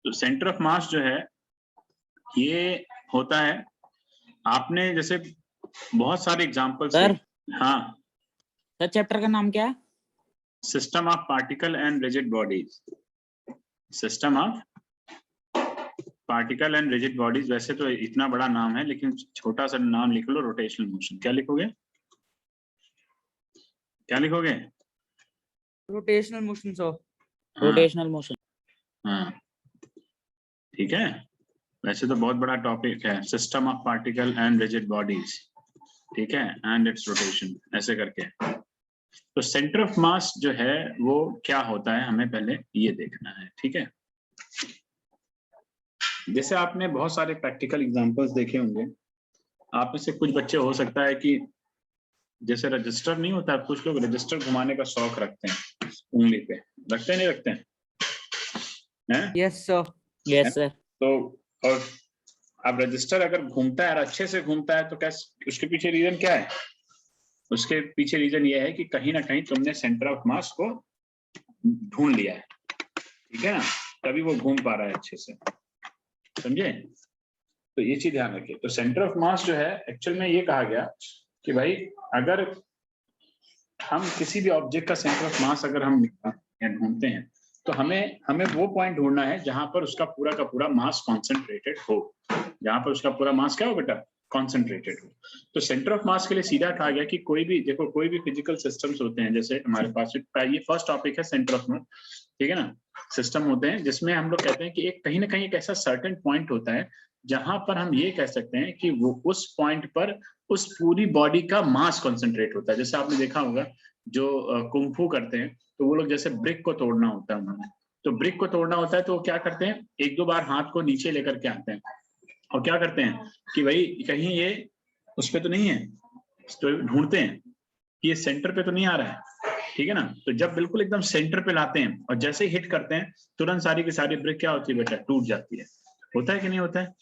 तो centre of मास जो है ये होता है, आपने जैसे बहुत सारे एग्जांपल्स सर हाँ सर चैप्टर का नाम क्या है? System of particle and rigid bodies. System of particle and rigid bodies, वैसे तो इतना बड़ा नाम है लेकिन छोटा सा नाम लिख लो, रोटेशनल मोशन। क्या लिखोगे, क्या लिखोगे? Rotational motion. So rotational motion. हाँ ठीक है, वैसे तो बहुत बड़ा टॉपिक है, system of particle and rigid bodies, ठीक है, एंड इट्स रोटेशन, ऐसे करके। तो सेंटर ऑफ मास जो है वो क्या होता है, हमें पहले ये देखना है, ठीक है। जैसे आपने बहुत सारे प्रैक्टिकल एग्जांपल्स देखे होंगे, आप में से कुछ बच्चे हो सकता है कि जैसे रजिस्टर नहीं होता, कुछ लोग रजिस्टर घुमाने का शौक रखते हैं उंगली पे, रखते हैं नहीं रखते हैं? Yes sir, yes sir. तो और अब रजिस्टर अगर घूमता है और अच्छे से घूमता है तो कैसे, उसके पीछे रीजन क्या है? उसके पीछे रीजन ये है कि कहीं ना कहीं तुमने सेंटर ऑफ मास को ढूंढ लिया है, ठीक है ना, तभी वो घूम पा रहा है अच्छे से, समझे? तो ये चीज ध्यान रखिए। तो सेंटर ऑफ मास जो है एक्चुअल में ये कहा गया कि भाई अगर हम किसी भी ऑब्जेक्ट का सेंटर ऑफ मास अगर हम ढूंढते हैं तो हमें वो पॉइंट ढूंढना है जहां पर उसका पूरा का पूरा मास कॉन्सेंट्रेटेड हो, जहां पर उसका पूरा मास क्या हो बेटा, कॉन्सेंट्रेटेड हो। तो सेंटर ऑफ मास के लिए सीधा कहा गया कि कोई भी देखो, कोई भी फिजिकल सिस्टम्स होते हैं, जैसे हमारे पास ये फर्स्ट टॉपिक है सेंटर ऑफ मास, ठीक है ना। सिस्टम होते हैं जिसमें हम लोग कहते हैं कि एक कहीं ना कहीं एक ऐसा सर्टेन पॉइंट होता है जहां पर हम ये कह सकते हैं कि वो उस पॉइंट पर उस पूरी बॉडी का मास कॉन्सेंट्रेट होता है। जैसे आपने देखा होगा जो कुंफू करते हैं, तो वो लोग जैसे ब्रिक को तोड़ना होता है उन्होंने, तो ब्रिक को तोड़ना होता है तो वो क्या करते हैं, एक दो बार हाथ को नीचे लेकर के आते हैं और क्या करते हैं कि भाई कहीं ये उस पे तो नहीं है, तो ढूंढते हैं कि ये सेंटर पे तो नहीं आ रहा है, ठीक है ना। तो जब बिल्कुल एकदम सेंटर पे लाते हैं और जैसे ही हिट करते हैं तुरंत सारी की सारी ब्रिक क्या होती है बेटा, टूट जाती है। होता है कि नहीं होता है?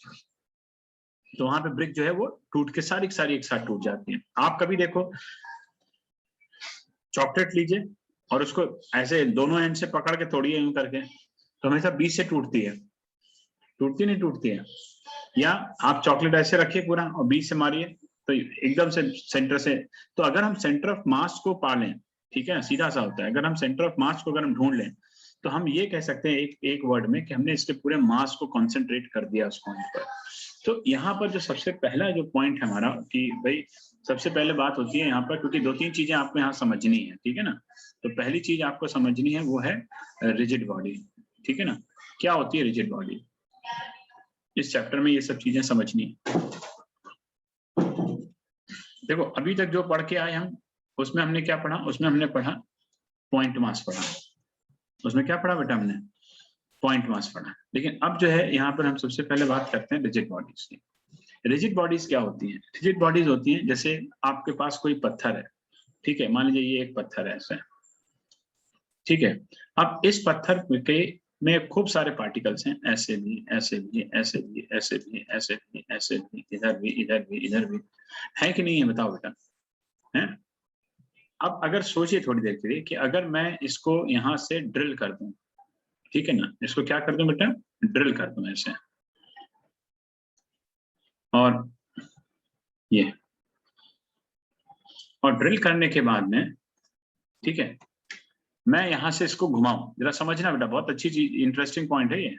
तो वहां पे ब्रिक जो है वो टूट के सारी की सारी एक साथ टूट जाती है। आप कभी देखो, चॉकलेट लीजिए और उसको ऐसे दोनों एंड से पकड़ के तोड़िए यूं करके, तो हमेशा बीच से टूटती है, टूटती नहीं टूटती है? या आप चॉकलेट ऐसे रखिए पूरा और बीच से मारिए तो एकदम से सेंटर से। तो अगर हम सेंटर ऑफ मास को पा लें, ठीक है, सीधा सा होता है, अगर हम सेंटर ऑफ मास को अगर हम ढूंढ लें तो हम ये कह सकते हैं एक वर्ड में कि हमने इसके पूरे मास को कॉन्सेंट्रेट कर दिया उस पॉइंट पर। तो यहाँ पर जो सबसे पहला जो पॉइंट है हमारा कि भाई सबसे पहले बात होती है यहाँ पर, क्योंकि दो तीन चीजें आपको यहाँ समझनी है, ठीक है ना। तो पहली चीज आपको समझनी है वो है रिजिड बॉडी, ठीक है ना। क्या होती है रिजिड बॉडी, इस चैप्टर में ये सब चीजें समझनी है। देखो अभी तक जो पढ़ के आए हम, उसमें हमने क्या पढ़ा, उसमें हमने पढ़ा पॉइंट मास पढ़ा, उसमें क्या पढ़ा बेटा हमने, पॉइंट मास पढ़ा। लेकिन अब जो है यहाँ पर हम सबसे पहले बात करते हैं रिजिड बॉडीज की। रिजिड बॉडीज क्या होती हैं? रिजिड बॉडीज होती हैं जैसे आपके पास कोई पत्थर है, ठीक है, मान लीजिए ये एक पत्थर है ऐसा, ठीक है। अब इस पत्थर के में खूब सारे पार्टिकल्स हैं, ऐसे भी ऐसे भी ऐसे भी ऐसे भी ऐसे भी ऐसे भी, इधर भी इधर भी इधर भी, है कि नहीं है बताओ बेटा, है? अब अगर सोचिए थोड़ी देर के लिए कि अगर मैं इसको यहाँ से ड्रिल कर दूं, ठीक है ना, इसको क्या कर दूं बेटा, ड्रिल कर दूं ऐसे, और ये, और ड्रिल करने के बाद में, ठीक है, मैं यहां से इसको घुमाऊं, जरा समझना बेटा, बहुत अच्छी चीज, इंटरेस्टिंग पॉइंट है ये,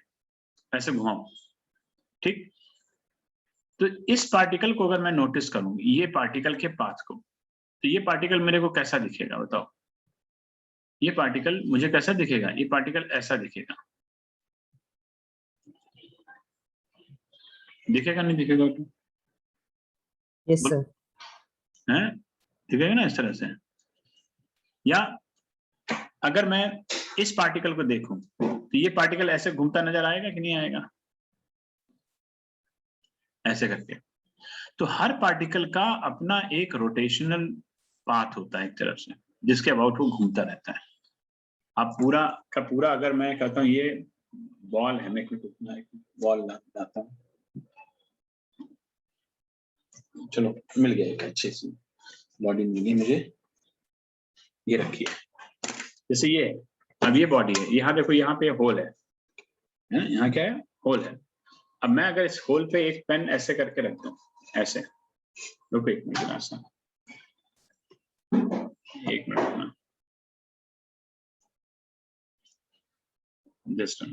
ऐसे घुमाऊं, ठीक। तो इस पार्टिकल को अगर मैं नोटिस करूं, ये पार्टिकल के पाथ को, तो ये पार्टिकल मेरे को कैसा दिखेगा बताओ, ये पार्टिकल मुझे कैसा दिखेगा, ये पार्टिकल ऐसा दिखेगा, दिखेगा नहीं दिखेगा तो? Yes sir. है, दिखेगा ना इस तरह से। या अगर मैं इस पार्टिकल को देखूं तो ये पार्टिकल ऐसे घूमता नजर आएगा कि नहीं आएगा, ऐसे करके। तो हर पार्टिकल का अपना एक रोटेशनल पाथ होता है एक तरफ से, जिसके अबाउट वो घूमता रहता है। अब पूरा का पूरा अगर मैं कहता हूँ ये बॉल है, मैं बॉल लाता हूँ, चलो मिल गया एक अच्छी सी बॉडी मिल गई मुझे, ये रखिए, जैसे ये, अब ये बॉडी है, यहाँ देखो यहाँ पे होल है है, यहाँ क्या है, होल है। अब मैं अगर इस होल पे एक पेन ऐसे करके रख दूं, ऐसे, रुको एक मिनट, एक मिनट, जस्ट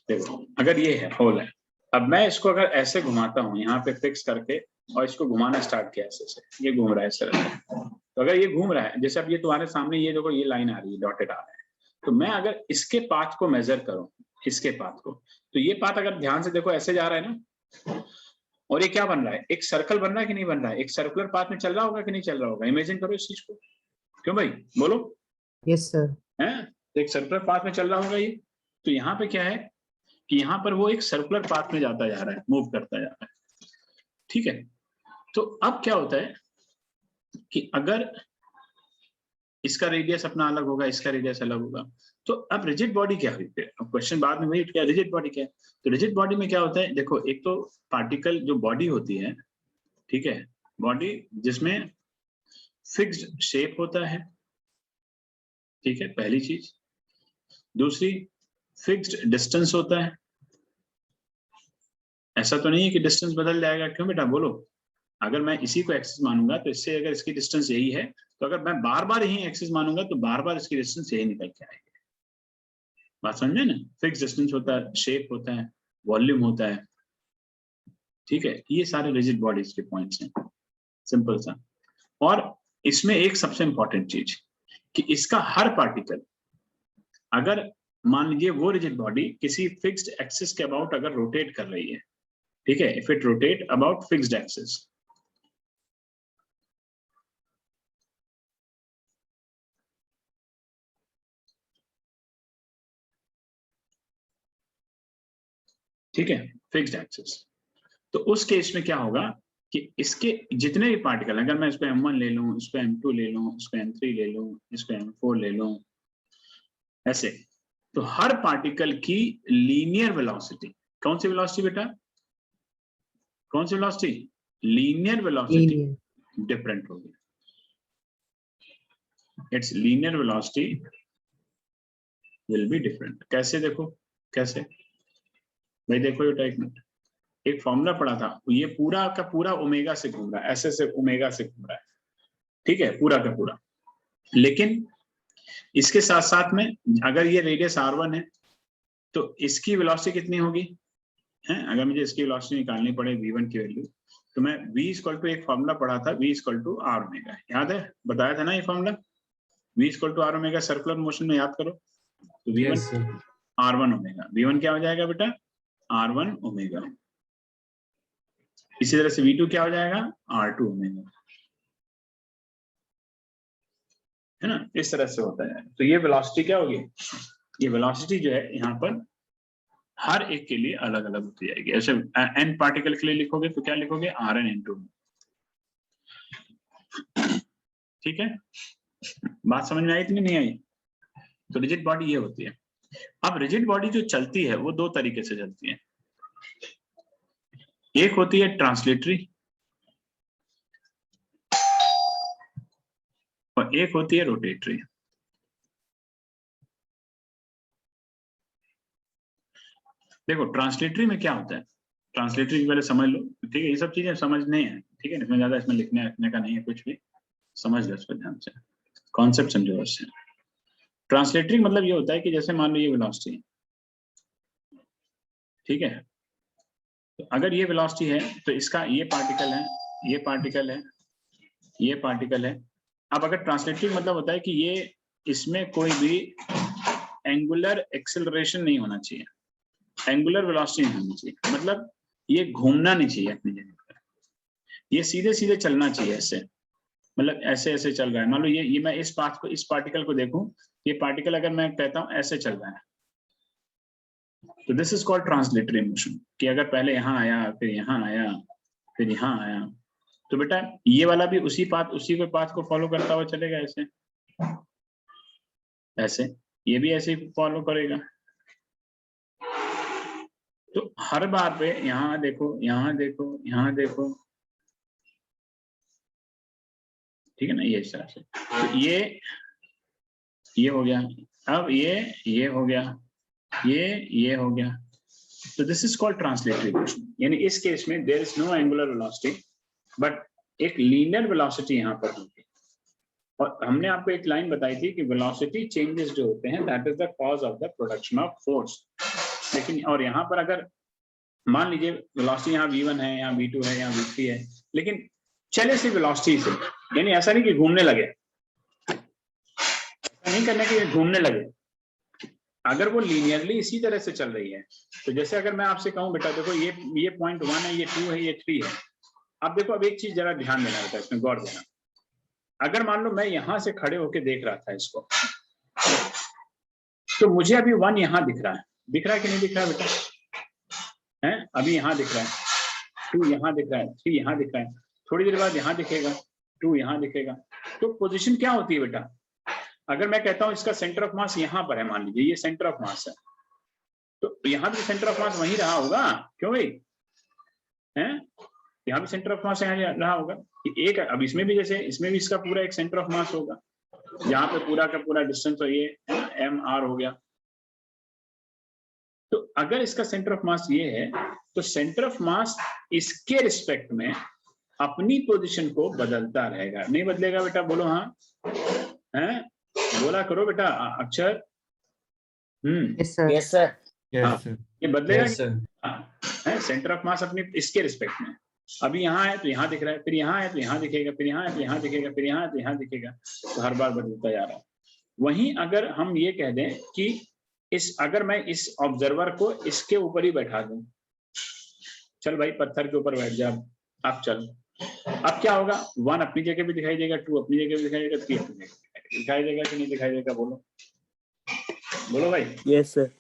देखो, अगर ये है होल है, अब मैं इसको अगर ऐसे घुमाता हूँ यहाँ पे फिक्स करके और इसको घुमाना स्टार्ट किया ऐसे से, ये घूम रहा है इस तरह से। तो अगर ये घूम रहा है, जैसे अब ये तुम्हारे सामने ये देखो, ये लाइन आ रही है, डॉटेड आ रहा है, तो मैं अगर इसके पाथ को मेजर करूं, इसके पाथ को, तो ये पाथ अगर ध्यान से देखो ऐसे जा रहा है ना, और ये क्या बन रहा है, एक सर्कल बन रहा है कि नहीं बन रहा है, एक सर्कुलर पाथ में चल रहा होगा कि नहीं चल रहा होगा, इमेजिन करो इस चीज को, क्यों भाई बोलो। Yes sir. है, एक सर्कुलर पाथ में चल रहा होगा ये। तो यहाँ पे क्या है कि यहाँ पर वो एक सर्कुलर पाथ में जाता जा रहा है, मूव करता जा रहा है, ठीक है। तो अब क्या होता है कि अगर इसका रेडियस अपना अलग होगा, इसका रेडियस अलग होगा, तो अब रिजिड बॉडी क्या हुई फिर, अब क्वेश्चन बाद में वही, क्या रिजिड बॉडी क्या है। तो रिजिड बॉडी में क्या होता है, देखो एक तो पार्टिकल जो बॉडी होती है, ठीक है, बॉडी जिसमें फिक्स्ड शेप होता है, ठीक है, पहली चीज। दूसरी, फिक्स्ड डिस्टेंस होता है, ऐसा तो नहीं है कि डिस्टेंस बदल जाएगा, क्यों बेटा बोलो। अगर मैं इसी को एक्सिस मानूंगा तो इससे अगर इसकी डिस्टेंस यही है, तो अगर मैं बार बार यही एक्सिस मानूंगा तो बार बार इसकी डिस्टेंस यही निकल के आएगी। बात समझ में ना, फिक्स डिस्टेंस होता है, शेप होता है, वॉल्यूम होता है, ठीक है, ये सारे रिजिड बॉडीज के पॉइंट्स हैं, सिंपल सा। और इसमें एक सबसे इंपॉर्टेंट चीज कि इसका हर पार्टिकल, अगर मान लीजिए वो रिजिड बॉडी किसी फिक्स्ड एक्सिस के अबाउट अगर रोटेट कर रही है, ठीक है, if it rotate about fixed axis, ठीक है, फिक्स्ड एक्सिस, तो उस केस में क्या होगा कि इसके जितने भी पार्टिकल, अगर मैं इसको M1 ले लूं, इसको M2 ले लूं, इसको M3 ले लूं, इसको M4 ले लूं, ऐसे, तो हर पार्टिकल की लीनियर वेलोसिटी, कौन सी वेलोसिटी बेटा, कौन सी वेलोसिटी, लीनियर वेलोसिटी डिफरेंट होगी। It's linear velocity will be different. कैसे देखो, कैसे भाई, देखो बेटा एक मिनट, एक फॉर्मूला पढ़ा था, ये पूरा का पूरा ओमेगा से घूम रहा है, ऐसे से ओमेगा से घूम रहा है, ठीक है, पूरा का पूरा। लेकिन इसके साथ साथ में अगर ये रेडियस r1 है तो इसकी वेलोसिटी कितनी होगी, है, अगर मुझे इसकी वेलोसिटी निकालनी पड़े v1 की वैल्यू, तो मैं v इक्वल टू, एक फॉर्मूला पढ़ा था, v equal to r omega, याद है, बताया था ना ये formula, v equal to r omega, circular motion में याद करो, तो v1 r1 ओमेगा, v1 क्या हो जाएगा बेटा, r1 ओमेगा, इसी तरह से v2 क्या हो जाएगा, r2 ओमेगा, है ना, इस तरह से होता है। तो ये वेलोसिटी क्या होगी, ये वेलोसिटी जो है यहाँ पर हर एक के लिए अलग अलग होती जाएगी। ऐसे n पार्टिकल के लिए लिखोगे तो क्या लिखोगे, Rn into, ठीक है, बात समझ में आई कि नहीं आई। तो रिजिड बॉडी ये होती है। अब रिजिड बॉडी जो चलती है वो दो तरीके से चलती है, एक होती है ट्रांसलेटरी और एक होती है रोटेटरी। देखो ट्रांसलेटरी में क्या होता है, ट्रांसलेटरी की पहले समझ लो, ठीक है, ये सब चीजें समझने हैं, ठीक है, इसमें ज्यादा इसमें लिखने का नहीं है कुछ भी, समझ लो इसको ध्यान से, कॉन्सेप्ट समझो उससे। ट्रांसलेटरी मतलब ये होता है कि जैसे मान लो ये वेलोसिटी, ठीक है, तो अगर ये वेलोसिटी है तो इसका ये पार्टिकल है, ये पार्टिकल है, ये पार्टिकल है। अब अगर ट्रांसलेटरी मतलब होता है कि ये, इसमें कोई भी एंगुलर एक्सेलरेशन नहीं होना चाहिए, एंगुलर वेलोसिटी नहीं होनी चाहिए, मतलब ये घूमना नहीं चाहिए अपनी जगह पर, ये सीधे सीधे चलना चाहिए ऐसे, मतलब ऐसे ऐसे चल रहा है, मान लो ये मैं इस पाथ को, इस पार्टिकल को देखूं, ये पार्टिकल अगर मैं कहता हूं ऐसे चल रहा है, तो this is called translatory motion, कि अगर पहले यहाँ आया, फिर यहाँ आया, फिर यहाँ आया, तो बेटा ये वाला भी उसी के पाथ को फॉलो करता हुआ चलेगा ऐसे, ऐसे, ये भी ऐसे ही फॉलो करेगा। तो हर बार पे यहाँ देखो, यहाँ देखो, यहाँ देखो, ठीक है ना, ये इस तरह से। तो ये हो गया, अब ये हो गया, ये हो गया। तो this is called translatory motion, यानी इस केस में there is no angular velocity but एक लीनियर वेलोसिटी यहाँ पर होगी। और हमने आपको एक लाइन बताई थी कि वेलोसिटी चेंजेस जो होते हैं that is the cause of the production of force. लेकिन और यहाँ पर अगर मान लीजिए वेलोसिटी यहाँ v1 है, यहाँ v2 है, यहाँ v3 है, लेकिन चले से वेलोसिटी से, यानी ऐसा नहीं कि घूमने लगे, ऐसा नहीं करना कि घूमने लगे। अगर वो लीनियरली इसी तरह से चल रही है, तो जैसे अगर मैं आपसे कहूं बेटा देखो ये पॉइंट 1 है, ये 2 है, ये 3 है। अब देखो, अब एक चीज जरा ध्यान देना बेटा, इसमें गौर देना। अगर मान लो मैं यहां से खड़े होके देख रहा था इसको, तो मुझे अभी 1 यहां दिख रहा है कि नहीं दिख रहा है बेटा? है अभी यहां दिख रहा है, 2 यहां दिख रहा है, 3 यहां दिख रहा है, थोड़ी देर बाद यहां दिखेगा, 2 यहां दिखेगा। तो पोजीशन क्या होती है बेटा? अगर मैं कहता हूं इसका सेंटर ऑफ मास यहां पर है, मान लीजिए ये सेंटर ऑफ मास है, तो यहाँ भी सेंटर ऑफ मास वहीं रहा होगा, क्यों भाई? हैं? यहाँ भी सेंटर ऑफ मास यहाँ रहा होगा। एक अब इसमें भी, जैसे इसमें भी इसका पूरा एक सेंटर ऑफ मास होगा, यहाँ पे पूरा का पूरा डिस्टेंस तो ये mr हो गया। तो अगर इसका सेंटर ऑफ मास ये है, तो सेंटर ऑफ मास इसके रिस्पेक्ट में अपनी पोजीशन को बदलता रहेगा, नहीं बदलेगा बेटा? बोलो हाँ, हैं? बोला करो बेटा अक्षर। Yes sir. Yes sir. ये बदलेगा यस सर। है सेंटर ऑफ मास अपनी इसके रिस्पेक्ट में। अभी यहाँ है तो यहाँ दिख रहा है, फिर यहाँ है तो यहाँ दिखेगा, फिर यहाँ है तो यहाँ दिखेगा, फिर यहाँ है तो यहाँ दिखेगा, तो हर बार बदलता जा रहा है। वहीं अगर हम ये कह दें कि अगर मैं इस ऑब्जर्वर को इसके ऊपर ही बैठा दूं, चल भाई पत्थर के ऊपर बैठ जा, अब चल, अब क्या होगा? 1 अपनी जगह पे दिखाई देगा, 2 अपनी जगह पे दिखाई देगा, 3 अपनी जगह पे दिखाई देगा कि नहीं दिखाई देगा? बोलो बोलो भाई। Yes sir.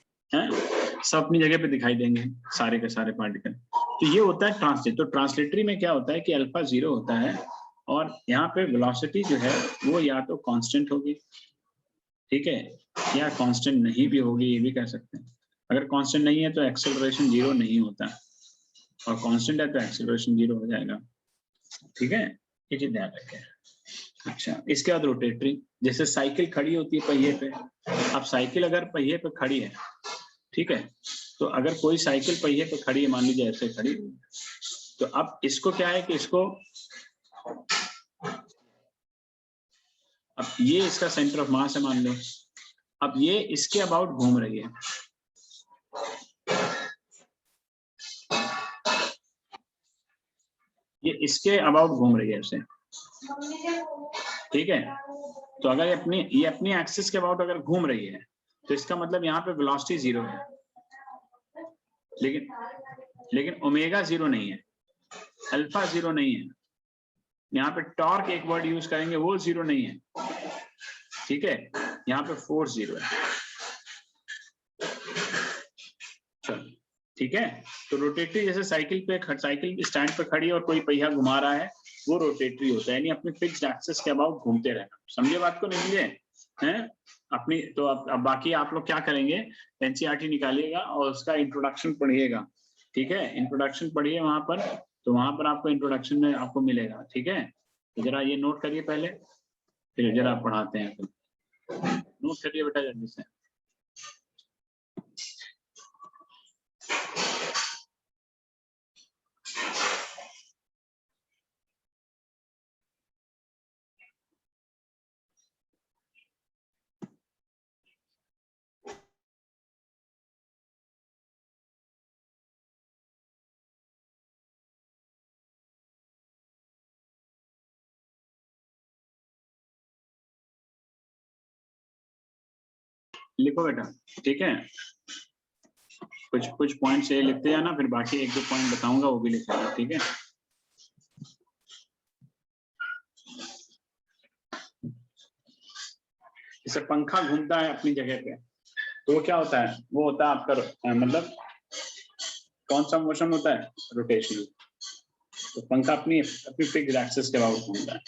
सब अपनी जगह पे दिखाई देंगे, सारे के सारे पार्टिकल। तो ये होता है ट्रांसलेट। तो ट्रांसलेटरी में क्या होता है कि अल्फा 0 होता है और यहाँ पे वेलोसिटी जो है वो या तो कांस्टेंट होगी, ठीक है, या कांस्टेंट नहीं भी होगी, ये भी कह सकते हैं। अगर कांस्टेंट नहीं है तो एक्सेलरेशन 0 नहीं होता, और कांस्टेंट है तो एक्सेलरेशन 0 हो जाएगा, ठीक है, ये चीज ध्यान रखें। अच्छा, इसके बाद रोटेटरी, जैसे साइकिल खड़ी होती है पहिए पे। अब साइकिल अगर पहिए पे खड़ी है, ठीक है, तो अगर कोई साइकिल पहिए पे खड़ी है, मान लीजिए ऐसे खड़ी हुई, तो अब इसको क्या है कि इसको, अब ये इसका सेंटर ऑफ मास है मान लो, अब ये इसके अबाउट घूम रही है, ये इसके अबाउट घूम रही है ऐसे, ठीक है। तो अगर ये अपनी एक्सिस के अबाउट अगर घूम रही है, तो इसका मतलब यहाँ पे वेलोसिटी 0 है, लेकिन ओमेगा 0 नहीं है, अल्फा 0 नहीं है, यहाँ पे टॉर्क एक वर्ड यूज करेंगे वो 0 नहीं है, ठीक है, यहाँ पे फोर्स 0 है। चलो ठीक है। तो रोटेटरी, जैसे साइकिल स्टैंड पे खड़ी है और कोई पहिया घुमा रहा है, वो रोटेटरी होता है, यानी अपने फिक्स्ड एक्सिस के अबाउट घूमते रहना। समझे बात को? नहीं समझे हैं अपनी? तो अब बाकी आप लोग क्या करेंगे, एनसीईआरटी निकालिएगा और उसका इंट्रोडक्शन पढ़िएगा, ठीक है, इंट्रोडक्शन पढ़िए वहां पर, तो वहां पर आपको इंट्रोडक्शन में आपको मिलेगा, ठीक है। तो जरा ये नोट करिए पहले, फिर जरा पढ़ाते हैं, नोट करिए बेटा जल्दी से। लिखो बेटा, ठीक है, कुछ पॉइंट्स ये लिखते जाना, फिर बाकी 1-2 पॉइंट बताऊंगा वो भी लिखेगा, ठीक है। जैसे पंखा घूमता है अपनी जगह पे, तो वो क्या होता है? वो होता है आपका मतलब कौन सा मोशन होता है? रोटेशनल। तो पंखा अपनी फिक्स्ड एक्सिस के अबाउट घूमता है।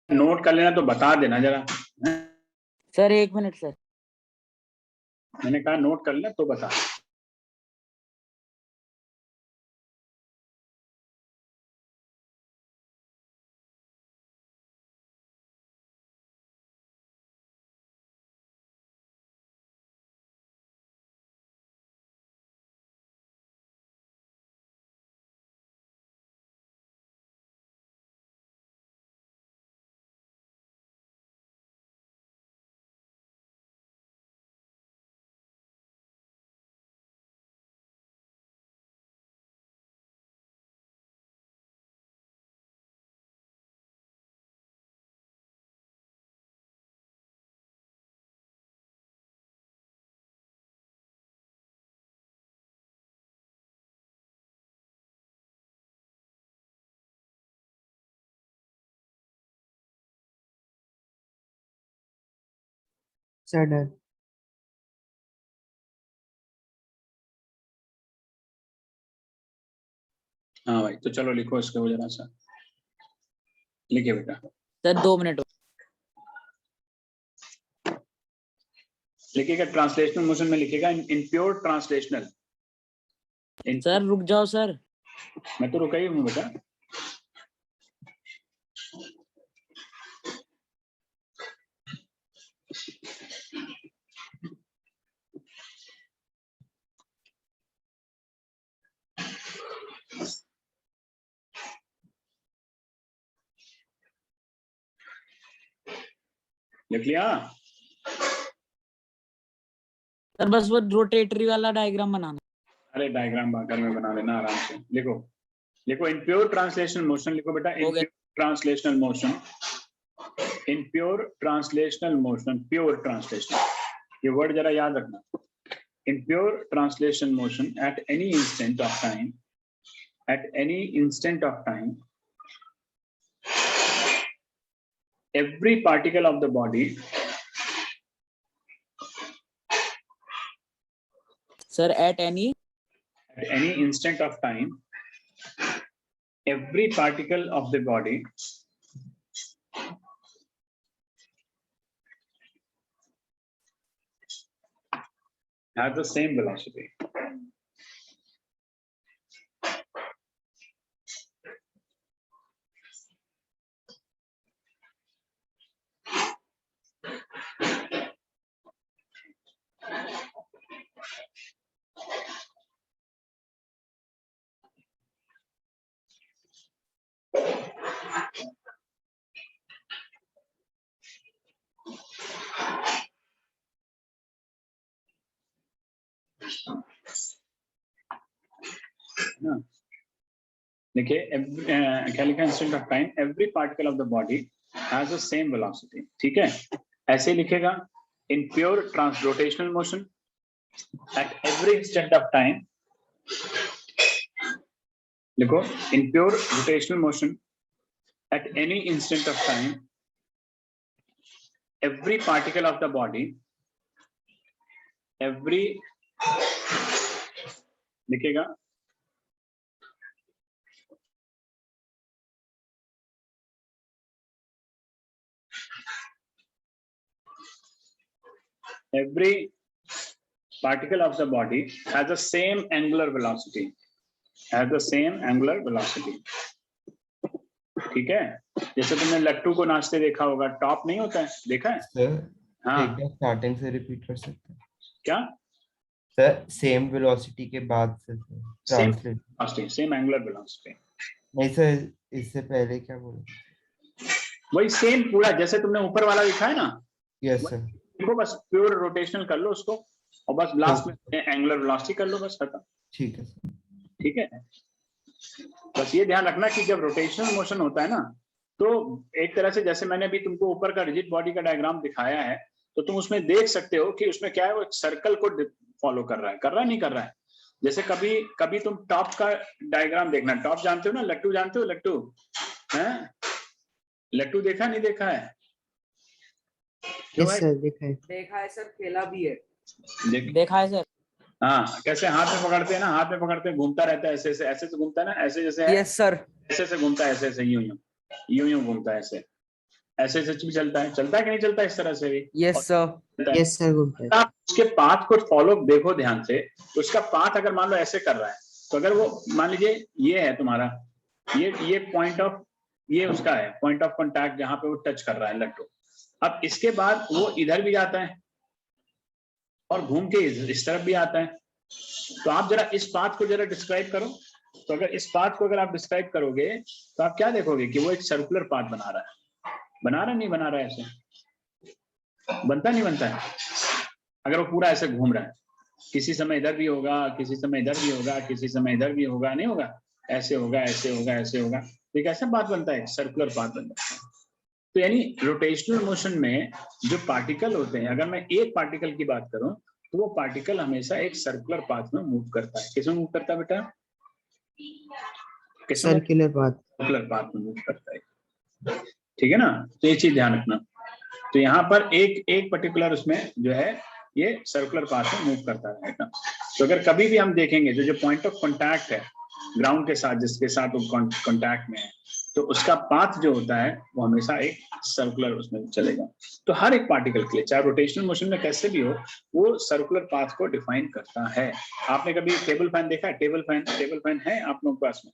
नोट कर लेना तो बता देना जरा। Sir 1 minute sir. मैंने कहा नोट कर लेना तो बता। Sir done. हाँ भाई, तो चलो लिखो इसके वो जरा सा लिखे बेटा। Sir 2 minute. लिखिएगा ट्रांसलेशनल मोशन में लिखिएगा इन प्योर ट्रांसलेशनल। सर रुक जाओ सर। मैं तो रुका ही हूँ बेटा। लिख लिया? सर बस वो रोटेटरी वाला डायग्राम बनाना। अरे डायग्राम घर में बना लेना आराम से। लिखो लिखो इन प्योर ट्रांसलेशनल मोशन। लिखो बेटा इन translational motion. In pure translational motion. Pure translational, ये वर्ड जरा याद रखना। In pure translation motion at any instant of time, eight any instant of time, every particle of the body, sir at any instant of time, every particle of the body has the same velocity. देखिए क्या लिखा है instant of time every particle of the body has the same velocity. ठीक है, ऐसे लिखेगा in pure trans rotational motion at every instant of time. लिखो in pure rotational motion at any instant of time every particle of the body, every लिखेगा every particle of the body has the same angular velocity, has the same angular velocity। ठीक है, जैसे तुमने लट्टू को नाचते देखा होगा, टॉप नहीं होता है, देखा है? सर हाँ, एक बार स्टार्टिंग से रिपीट कर सकते हैं क्या सर? सेम वेलोसिटी के बाद से ट्रांसलेट सेम एंगुलर वेलोसिटी। नहीं सर, इससे पहले क्या बोला? वही सेम पूरा जैसे तुमने ऊपर वाला लिखा है ना। Yes sir. देखो बस प्योर रोटेशनल कर लो उसको और बस लास्ट में एंगुलर वेलोसिटी कर लो, बस खत्म। ठीक है सर। ठीक है, बस ये ध्यान रखना कि जब रोटेशनल मोशन होता है ना, तो एक तरह से जैसे मैंने अभी तुमको ऊपर का रिजिड बॉडी का डायग्राम दिखाया है, तो तुम उसमें देख सकते हो कि उसमें क्या है, वो एक सर्कल को फॉलो कर रहा है नहीं कर रहा है। जैसे कभी कभी तुम टॉप का डायग्राम देखना, टॉप जानते हो ना, लट्टू जानते हो, लट्टू है, लट्टू देखा नहीं देखा है? देखा है सर, खेला भी है। देखा है सर। हाँ, कैसे हाथ में पकड़ते हैं ना, हाथ में पकड़ते हैं, घूमता रहता है ऐसे ऐसे से घूमता है ना, ऐसे जैसे यस सर, ऐसे से घूमता है, ऐसे यूं घूमता है ऐसे। ऐसे सच भी चलता है कि नहीं चलता इस तरह से भी? यस सर, यस सर घूमता है। आप उसके पाथ को फॉलो देखो ध्यान से, तो उसका पाथ अगर मान लो ऐसे कर रहा है, तो अगर वो मान लीजिए ये है तुम्हारा, ये पॉइंट ऑफ, ये उसका है पॉइंट ऑफ कांटेक्ट जहां पे वो टच कर रहा है लट्टू। अब इसके बाद वो इधर भी जाता है और घूम के इस तरफ भी आता है। तो आप जरा इस पाथ को जरा डिस्क्राइब करो। तो अगर इस पाथ को अगर आप डिस्क्राइब करोगे तो आप क्या देखोगे कि वो एक सर्कुलर पाथ बना रहा है, नहीं बना रहा है? ऐसे बनता नहीं बनता है? अगर वो पूरा ऐसे घूम रहा है, किसी समय इधर भी होगा, किसी समय इधर भी होगा, किसी समय इधर भी होगा, नहीं होगा? ऐसे होगा, ऐसे होगा, ऐसे होगा, तो एक ऐसा पाथ बनता है, सर्कुलर पाथ बनता है। तो यानी रोटेशनल मोशन में जो पार्टिकल होते हैं, अगर मैं एक पार्टिकल की बात करूं तो वो पार्टिकल हमेशा एक सर्कुलर पाथ में मूव करता है। किसमें मूव करता है बेटा? Circular path. सर्कुलर पाथ में मूव करता है, ठीक है ना? तो ये चीज ध्यान रखना। तो यहाँ पर एक पर्टिकुलर उसमें जो है ये सर्कुलर पाथ में मूव करता रहेगा। तो अगर कभी भी हम देखेंगे जो पॉइंट ऑफ कांटेक्ट है ग्राउंड के साथ, जिसके साथ वो कांटेक्ट में है, तो उसका पाथ जो होता है वो हमेशा एक सर्कुलर उसमें चलेगा। तो हर एक पार्टिकल के लिए, चाहे रोटेशनल मोशन में कैसे भी हो, वो सर्कुलर पाथ को डिफाइन करता है। आपने कभी टेबल फैन देखा है? टेबल फैन है आप लोगों के पास में?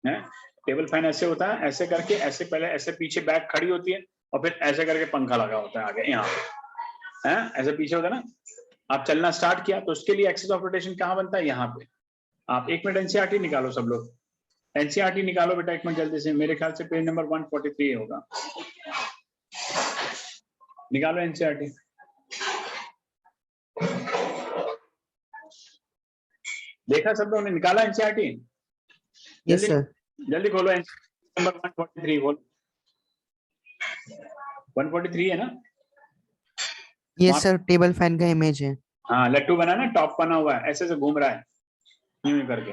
है? टेबल फैन ऐसे होता है, ऐसे करके, ऐसे पहले ऐसे पीछे बैक खड़ी होती है और फिर ऐसे करके पंखा लगा होता है आगे यहाँ पे, है? ऐसे पीछे होता है ना। आप चलना स्टार्ट किया तो उसके लिए एक्सिस ऑफ रोटेशन कहाँ बनता है? यहाँ पे। आप 1 मिनट एनसीईआरटी निकालो सब लोग, एनसीईआरटी निकालो बेटा 1 मिनट जल्दी से। मेरे ख्याल से पेज नंबर 143 होगा, निकालो एनसीईआरटी। देखा सब लोगों ने? निकाला एनसीईआरटी? Yes sir. जल्दी खोलो एनसीईआरटी नंबर 143 खोलो। 143 है ना? यस सर, टेबल फैन का इमेज है। हाँ, लट्टू बना ना, टॉप बना हुआ है, ऐसे से घूम रहा है यूं करके।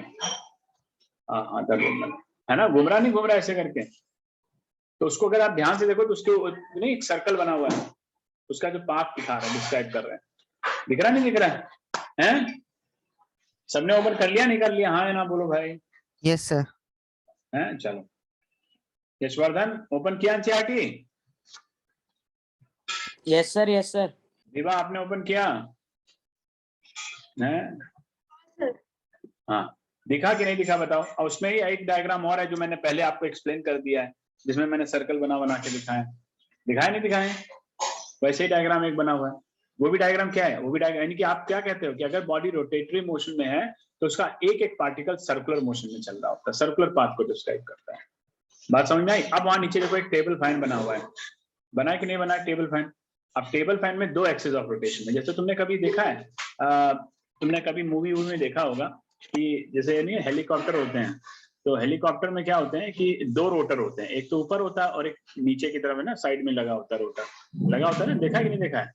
हाँ है ना, घूम रहा नहीं घूम रहा ऐसे करके। तो उसको अगर आप ध्यान से देखो तो उसके नहीं एक सर्कल बना हुआ है, उसका जो पाथ दिखा रहा है, डिस्क्राइब कर रहा है। दिख रहा नहीं दिख रहा है? हैं? सबने ओपन कर लिया नहीं कर लिया? हाँ या ना बोलो भाई। Yes sir. हैं? चलो यशवर्धन ओपन किया NCERT? Yes sir, yes sir. Vibha आपने ओपन किया? हैं? हाँ, दिखा कि नहीं दिखा बताओ। और उसमें ही एक डायग्राम और है जो मैंने पहले आपको एक्सप्लेन कर दिया है, जिसमें मैंने सर्कल बना बना के दिखाया। दिखाए नहीं दिखाए? वैसे ही डायग्राम एक बना हुआ है। वो भी डायग्राम क्या है? वो भी डायग्राम यानी कि आप क्या कहते हो कि अगर बॉडी रोटेटरी मोशन में है तो उसका एक एक पार्टिकल सर्कुलर मोशन में चल रहा होता है, सर्कुलर पाथ को डिस्क्राइब करता है। बात समझ में आई? अब वहां नीचे देखो एक टेबल फैन बना हुआ है, बना है कि नहीं बना है टेबल फैन? अब टेबल फैन में 2 एक्सिस ऑफ रोटेशन है। जैसे तुमने कभी देखा है, तुमने कभी मूवी में देखा होगा कि जैसे नहीं हेलीकॉप्टर होते हैं, तो हेलीकॉप्टर में क्या होते हैं कि 2 रोटर होते हैं, एक तो ऊपर होता है और एक नीचे की तरफ है ना, साइड में लगा होता है, रोटर लगा होता है ना। देखा है कि नहीं देखा है?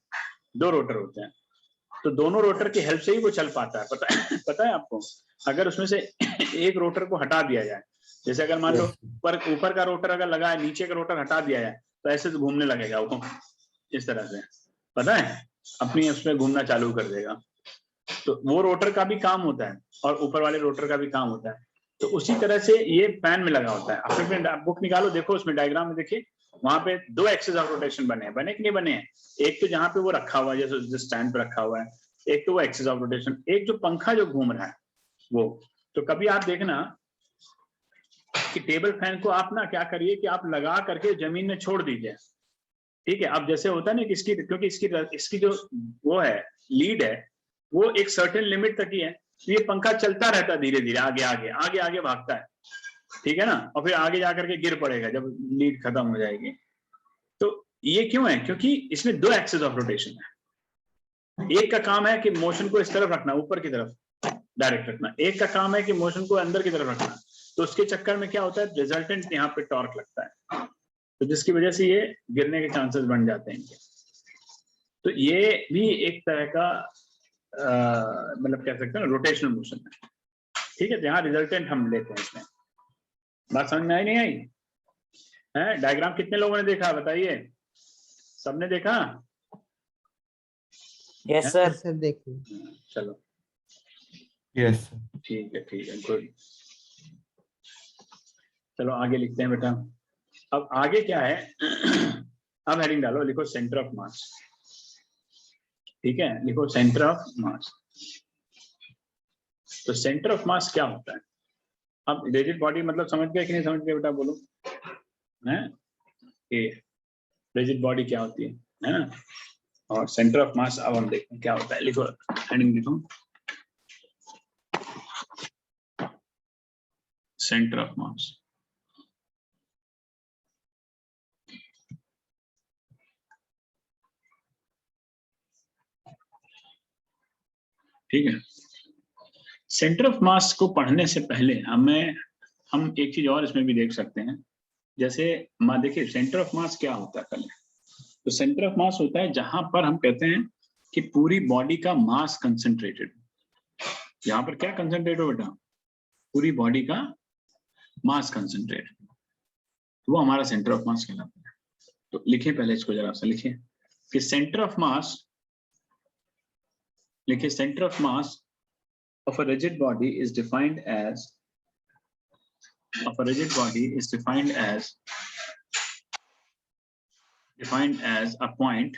2 रोटर होते हैं, तो दोनों रोटर की हेल्प से ही वो चल पाता है। पता है आपको? अगर उसमें से एक रोटर को हटा दिया जाए, जैसे अगर मान लो ऊपर का रोटर अगर लगा है, नीचे का रोटर हटा दिया जाए, तो ऐसे तो घूमने लगेगा वो इस तरह से, पता है, अपनी उसमें घूमना चालू कर देगा। तो वो रोटर का भी काम होता है और ऊपर वाले रोटर का भी काम होता है। तो उसी तरह से ये फैन में लगा होता है। अपने बुक निकालो, देखो उसमें डायग्राम में देखिए, वहां पे 2 एक्सिस ऑफ रोटेशन बने कि नहीं बने हैं? एक तो जहां पे वो रखा हुआ है, जैसे स्टैंड पे रखा हुआ है, एक तो वो एक्सिस ऑफ रोटेशन, एक जो पंखा जो घूम रहा है वो। तो कभी आप देखना कि टेबल फैन को आप ना क्या करिए कि आप लगा करके जमीन में छोड़ दीजिए, ठीक है? अब जैसे होता है ना कि इसकी, क्योंकि इसकी जो वो है लीड है वो एक सर्टेन लिमिट तक ही है, तो ये पंखा चलता रहता है धीरे धीरे आगे आगे आगे आगे भागता है, ठीक है ना? और फिर आगे जाकर के गिर पड़ेगा जब लीड खत्म हो जाएगी। तो ये क्यों है? क्योंकि इसमें 2 एक्सिस ऑफ रोटेशन है। एक का काम है कि मोशन को इस तरफ रखना, ऊपर की तरफ डायरेक्ट रखना, एक का काम है कि मोशन को अंदर की तरफ रखना। तो उसके चक्कर में क्या होता है, रिजल्टेंट यहाँ पे टॉर्क लगता है, तो जिसकी वजह से ये गिरने के चांसेस बन जाते हैं। तो ये भी एक तरह का मतलब कह सकते हैं रोटेशनल मोशन है, ठीक है? यहाँ रिजल्टेंट हम लेते हैं इसमें। बात समझ में आई नहीं आई? है? डायग्राम कितने लोगों ने देखा बताइए? सबने देखा? Yes sir. सर देखिए। चलो यस ठीक है गुड। चलो आगे लिखते हैं बेटा। अब आगे क्या है अब हेडिंग डालो, लिखो सेंटर ऑफ मास। ठीक है, लिखो सेंटर ऑफ मास। तो सेंटर ऑफ मास क्या होता है? अब रिजिड बॉडी मतलब समझ गए कि नहीं समझ गए बेटा, बोलो हैं? ये रिजिड बॉडी क्या होती है ना? और सेंटर ऑफ मास अब हम देखते हैं क्या होता है। लिखो हेडिंग लिखो, सेंटर ऑफ मास। ठीक है, सेंटर ऑफ मास को पढ़ने से पहले हम एक चीज और इसमें भी देख सकते हैं। जैसे देखिए सेंटर ऑफ मास क्या होता है पहले। तो सेंटर ऑफ मास होता है जहां पर हम कहते हैं कि पूरी बॉडी का मास कंसंट्रेटेड। यहाँ पर क्या कंसंट्रेट हो बेटा? पूरी बॉडी का मास कंसंट्रेट, तो वो हमारा सेंटर ऑफ मास कहलाता है। तो लिखिए पहले इसको जरा सा लिखिए कि सेंटर ऑफ मास, लिखिए centre of mass of a rigid body is defined as a point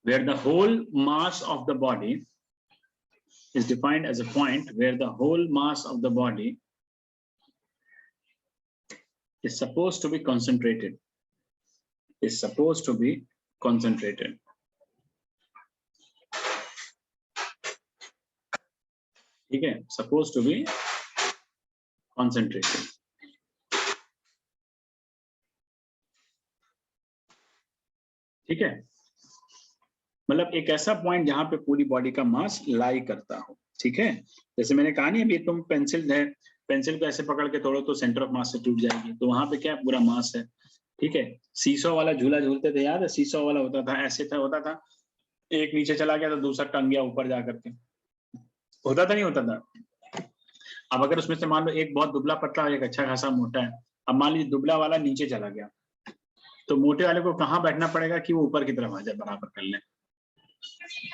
where the whole mass of the body is defined as a point where the whole mass of the body is supposed to be concentrated. ठीक है, supposed to be concentrated. ठीक है, मतलब एक ऐसा point जहां पे पूरी बॉडी का मास लाई करता हो। ठीक है, जैसे मैंने कहा नहीं अभी, तुम पेंसिल है, पेंसिल को ऐसे पकड़ के तोड़ो तो सेंटर ऑफ मास से टूट जाएगी, तो वहां पे क्या पूरा मास है। ठीक है, सीसो वाला झूला झूलते थे, याद है? सीसो वाला होता था, ऐसे था, होता था, एक नीचे चला गया तो दूसरा टंग गया ऊपर जा करके, होता था नहीं होता था? अब अगर उसमें से मान लो एक बहुत दुबला पतला और एक अच्छा खासा मोटा है, अब मान लीजिए दुबला वाला नीचे चला गया, तो मोटे वाले को कहाँ बैठना पड़ेगा कि वो ऊपर की तरफ आ जाए, बराबर कर ले,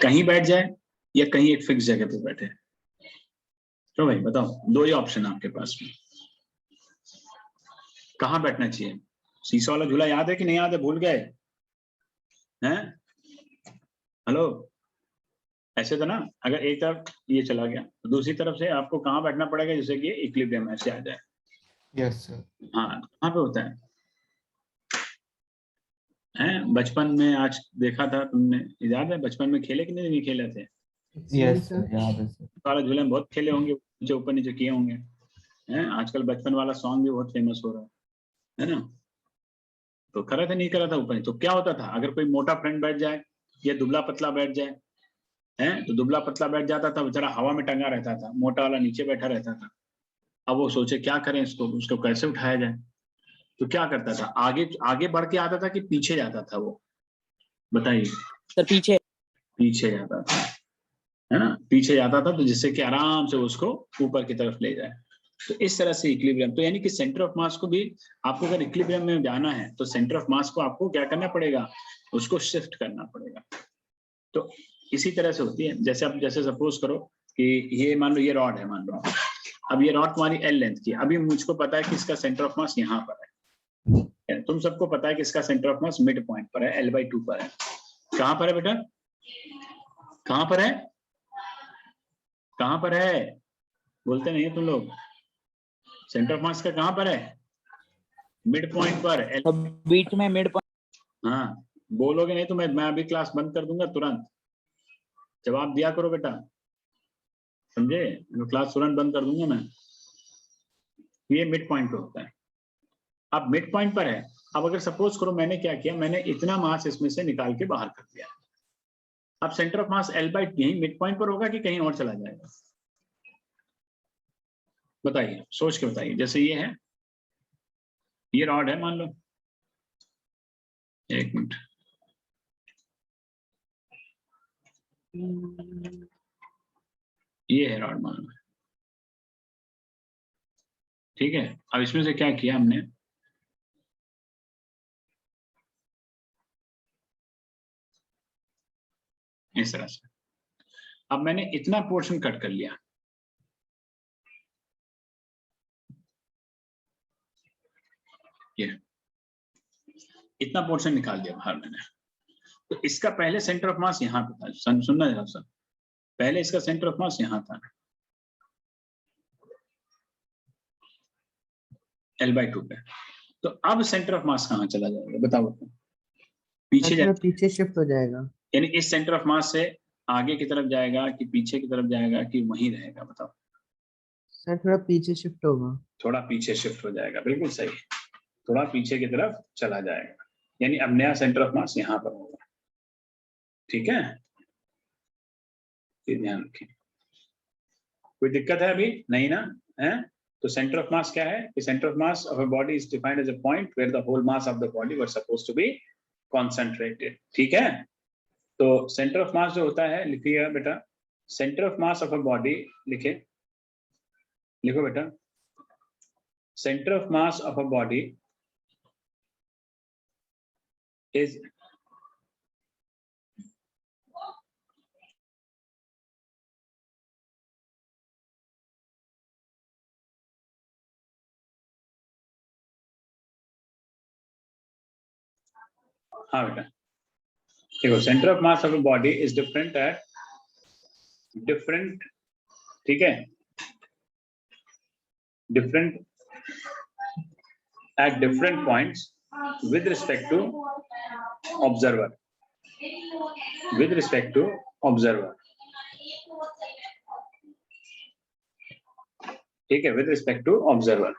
कहीं बैठ जाए या कहीं एक फिक्स जगह पे बैठे। तो भाई बताओ, दो ही ऑप्शन आपके पास में, कहाँ बैठना चाहिए? सीसो वाला झूला याद है कि नहीं याद है? भूल गए हैं? हेलो, ऐसे था ना, अगर एक तरफ ये चला गया तो दूसरी तरफ से आपको कहाँ बैठना पड़ेगा जिससे कि इक्विलिब्रियम ऐसे आ जाए। Yes sir. हाँ, कहाँ पे होता है? हैं, बचपन में आज देखा था तुमने, याद है? बचपन में खेले कि नहीं खेले थे? यस सर, याद है सर। वाला झूले में बहुत खेले होंगे, नीचे ऊपर नीचे किए होंगे हैं। आजकल बचपन वाला सॉन्ग भी बहुत फेमस हो रहा है ना? तो करा था नहीं करा था ऊपर? तो क्या होता था, अगर कोई मोटा फ्रेंड बैठ जाए या दुबला पतला बैठ जाए हैं, तो दुबला पतला बैठ जाता था बेचारा, हवा में टंगा रहता था, मोटा वाला नीचे बैठा रहता था। अब वो सोचे क्या करें इसको, उसको कैसे उठाया जाए? तो क्या करता था, आगे आगे बढ़ के आता था कि पीछे जाता था वो? बताइए सर। पीछे जाता था, है ना? पीछे जाता था, तो जिससे कि आराम से उसको ऊपर की तरफ ले जाए। तो इस तरह से इक्विलिब्रियम, तो यानी कि सेंटर ऑफ मास को भी आपको अगर इक्विलिब्रियम में जाना है तो सेंटर ऑफ मास को आपको क्या करना पड़ेगा? उसको शिफ्ट करना पड़ेगा। तो इसी तरह से होती है। जैसे अब जैसे सपोज करो कि ये मान लो ये रॉड है, मान लो अब ये रॉड तुम्हारी एल लेंथ की, अभी मुझको पता है कि इसका सेंटर ऑफ मास यहाँ पर है, तुम सबको पता है कि इसका centre of mass mid point पर है, L/2 पर है। कहां पर है बेटा? कहां पर है? कहां पर है? बोलते नहीं है तुम लोग। सेंटर ऑफ मास का कहां पर है? मिड पॉइंट पर। बीच में मिड पॉइंट। हाँ, बोलोगे नहीं तो मैं अभी क्लास बंद कर दूंगा तुरंत। जवाब दिया करो बेटा, समझे? क्लास तुरंत बंद कर दूंगा मैं। ये मिड पॉइंट पे होता है। अब मिड पॉइंट पर है, अब अगर सपोज करो मैंने क्या किया, मैंने इतना मास इसमें से निकाल के बाहर कर दिया, अब सेंटर ऑफ मास यही मिड पॉइंट पर होगा कि कहीं और चला जाएगा? बताइए, सोच के बताइए। जैसे ये है, ये रॉड है मान लो, एक मिनट, ये है रॉड मान लो, ठीक है। अब इसमें से क्या किया हमने, इस तरह से, अब मैंने इतना पोर्शन कट कर लिया, ये इतना पोर्शन निकाल दिया बाहर मैंने। तो इसका पहले सेंटर ऑफ मास यहाँ पे था, सुनना जरा सर, पहले इसका सेंटर ऑफ मास यहाँ था L/2 पे। तो अब सेंटर ऑफ मास कहाँ चला जाएगा बताओ? पीछे थोड़ा पीछे शिफ्ट हो जाएगा। यानी इस सेंटर ऑफ मास से आगे की तरफ जाएगा कि पीछे की तरफ जाएगा कि वहीं रहेगा बताओ? सर थोड़ा पीछे शिफ्ट होगा। थोड़ा पीछे शिफ्ट हो जाएगा, बिल्कुल सही, थोड़ा पीछे की तरफ चला जाएगा। यानी अब नया सेंटर ऑफ मास यहाँ पर होगा। ठीक है, ये ध्यान रखें। कोई दिक्कत है अभी? नहीं ना है? तो सेंटर ऑफ मास क्या है? Centre of mass of a body is defined as a point where the whole mass of the body were supposed to be concentrated. ठीक है, तो सेंटर ऑफ मास जो होता है, लिखिएगा बेटा, centre of mass of a body, लिखो बेटा, centre of mass of a body is हाँ बेटा देखो, centre of mass of a body is different at different, ठीक है, different at different points with respect to observer, with respect to observer, ठीक है, with respect to observer।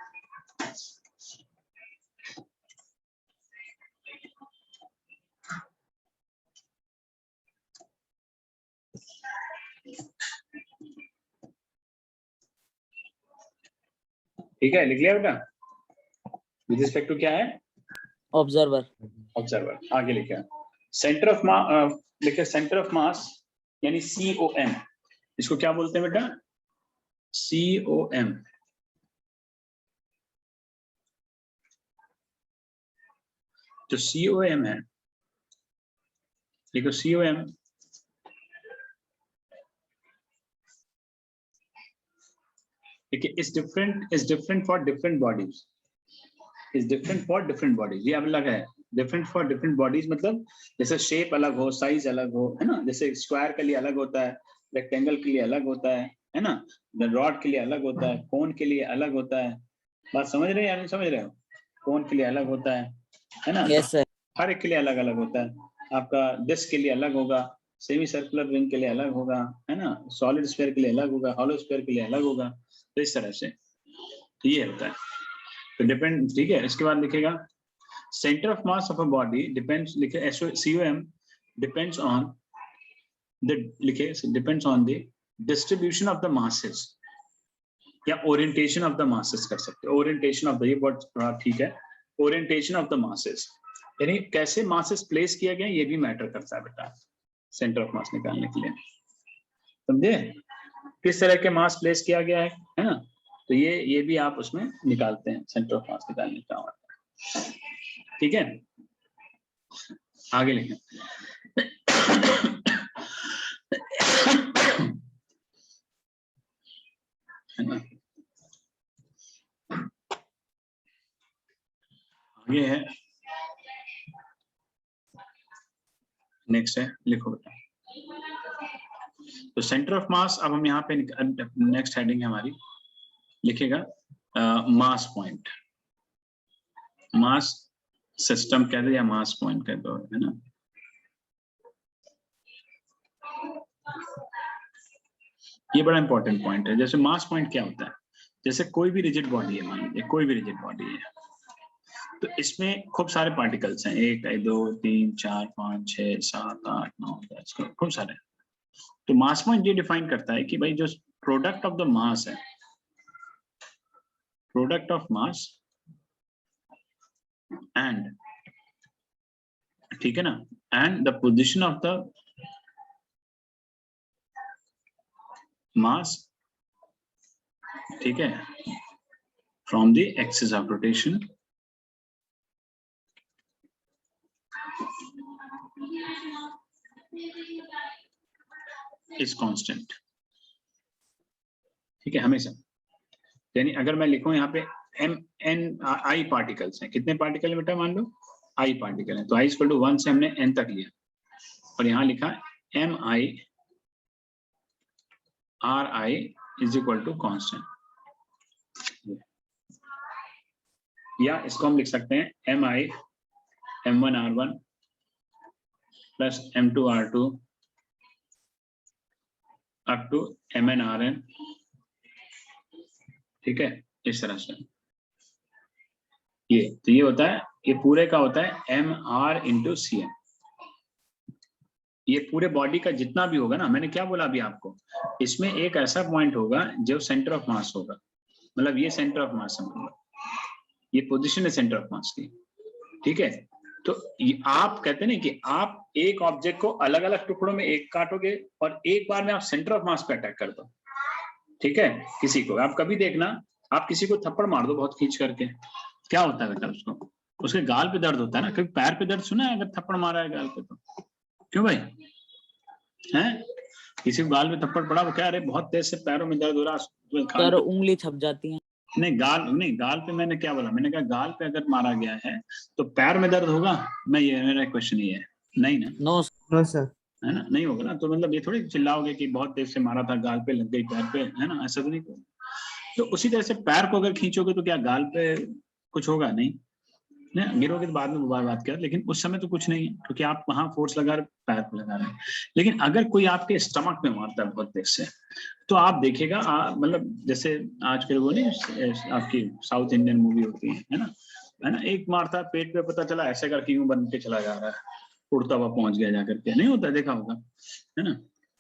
ठीक है, लिख लिया बेटा? विद रिस्पेक्ट टू क्या है? ऑब्जर्वर। ऑब्जर्वर। आगे लिखा सेंटर ऑफ मास, लिखे सेंटर ऑफ मास यानी COM, इसको क्या बोलते हैं बेटा? COM। जो COM है, देखो COM देखिए is different for different bodies, is different for different bodies. ये अब अलग है, डिफरेंट फॉर डिफरेंट बॉडीज मतलब जैसे शेप अलग हो, साइज अलग हो, है ना? जैसे स्क्वायर के लिए अलग होता है, रेक्टेंगल के लिए अलग होता है ना? रॉड के लिए अलग होता है, कोन के लिए अलग होता है। बात समझ रहे हैं या नहीं समझ रहे हो? कोन के लिए अलग होता है ना? Yes sir. हर एक के लिए अलग अलग होता है। आपका डिस्क के लिए अलग होगा, सेमी सर्कुलर रिंग के लिए अलग होगा, है ना? सॉलिड स्फीयर के लिए अलग होगा, हॉलो स्फीयर के लिए अलग होगा। तो इस तरह से तो ये होता है। तो डिपेंड, ठीक है। इसके बाद लिखेगा centre of mass of a body depends, लिखे COM डिपेंड्स ऑन द, लिखे depends on the distribution of the masses या ओरिएंटेशन ऑफ द मासेस कर सकते हो। ओरिएंटेशन ऑफ द, ये वर्ड थोड़ा ठीक है, ओरिएंटेशन ऑफ द मासेस यानी कैसे मासेस प्लेस किया गया ये भी मैटर करता है बेटा सेंटर ऑफ मास निकालने के लिए। समझे? किस तरह के मास प्लेस किया गया है ना? तो ये भी आप उसमें निकालते हैं, सेंटर ऑफ मास निकालने का। ठीक है, आगे लिखें। आगे है, नेक्स्ट है, लिखो बेटा। तो सेंटर ऑफ मास, अब हम यहाँ पे नेक्स्ट हेडिंग है हमारी, लिखेगा मास पॉइंट, मास सिस्टम कह दो या मास पॉइंट कह दो, है ना? ये बड़ा इंपॉर्टेंट पॉइंट है। जैसे मास पॉइंट क्या होता है, जैसे कोई भी रिजिड बॉडी है, मान लीजिए कोई भी रिजिड बॉडी है, तो इसमें खूब सारे पार्टिकल्स हैं, 1 2 3 4 5 6 7 8 9 10, खूब सारे। तो मास पॉइंट ये डिफाइन करता है कि भाई जो प्रोडक्ट ऑफ द मास है, प्रोडक्ट ऑफ मास एंड, ठीक है ना, and the position of the mass, ठीक है, from the axis of rotation is constant. ठीक है, हमेशा। यानी अगर मैं लिखूं यहाँ पे एम एन आई पार्टिकल्स हैं। कितने पार्टिकल है बेटा, मान लो आई पार्टिकल है, तो आई इक्वल टू 1 से हमने एन तक लिया, और यहाँ लिखा M I R I is equal to constant, या इसको हम लिख सकते हैं M I m1 r1 plus m2 r2 up to mn rn, ठीक है, इस तरह से। ये तो ये होता है, ये पूरे का होता है M R into C M. ये पूरे बॉडी का जितना भी होगा ना, मैंने क्या बोला अभी आपको, इसमें एक ऐसा पॉइंट होगा जो सेंटर ऑफ मास होगा, मतलब ये सेंटर ऑफ मास है, मतलब ये पोजीशन है सेंटर ऑफ मास की, ठीक है। तो आप कहते हैं ना कि आप एक ऑब्जेक्ट को अलग अलग टुकड़ों में एक काटोगे और एक बार में आप सेंटर ऑफ मास पे अटैक कर दो, ठीक है। किसी को आप कभी देखना, आप किसी को थप्पड़ मार दो बहुत खींच करके, क्या होता है बेटा, उसको उसके गाल पे दर्द होता है ना, कभी पैर पे दर्द सुना है अगर थप्पड़ मारा है गाल पे तो? क्यों भाई, हैं? किसी को गाल पे थप्पड़ पड़ा, वो क्या, अरे बहुत तेज से पैरों में दर्द हो रहा है, उंगली छप जाती है। नहीं गाल पे मैंने क्या बोला, मैंने कहा गाल पे अगर मारा गया है तो पैर में दर्द होगा? मैं, ये मेरा क्वेश्चन ये है, नहीं ना? No sir. है ना, नहीं होगा ना। तो मतलब ये थोड़ी चिल्लाओगे कि बहुत तेज से मारा था, गाल पे लग गई, पैर पे, है ना, ऐसा तो नहीं होगा। तो उसी तरह से पैर को अगर खींचोगे तो क्या गाल पे कुछ होगा? नहीं, गिरोगे तो बाद में बात कर, लेकिन उस समय तो कुछ नहीं है, क्योंकि आप वहां फोर्स लगा रहे, पैर पे लगा रहे हैं। लेकिन अगर कोई आपके स्टमक में मारता है बहुत तेज से, तो आप देखेगा, मतलब जैसे आजकल वो नहीं, आपकी साउथ इंडियन मूवी होती है ना, एक मारता है पेट पे, पता चला ऐसे करके यूं बन के चला जा रहा है, उड़ता हुआ पहुंच गया जाकर के, नहीं होता, देखा होगा, है ना।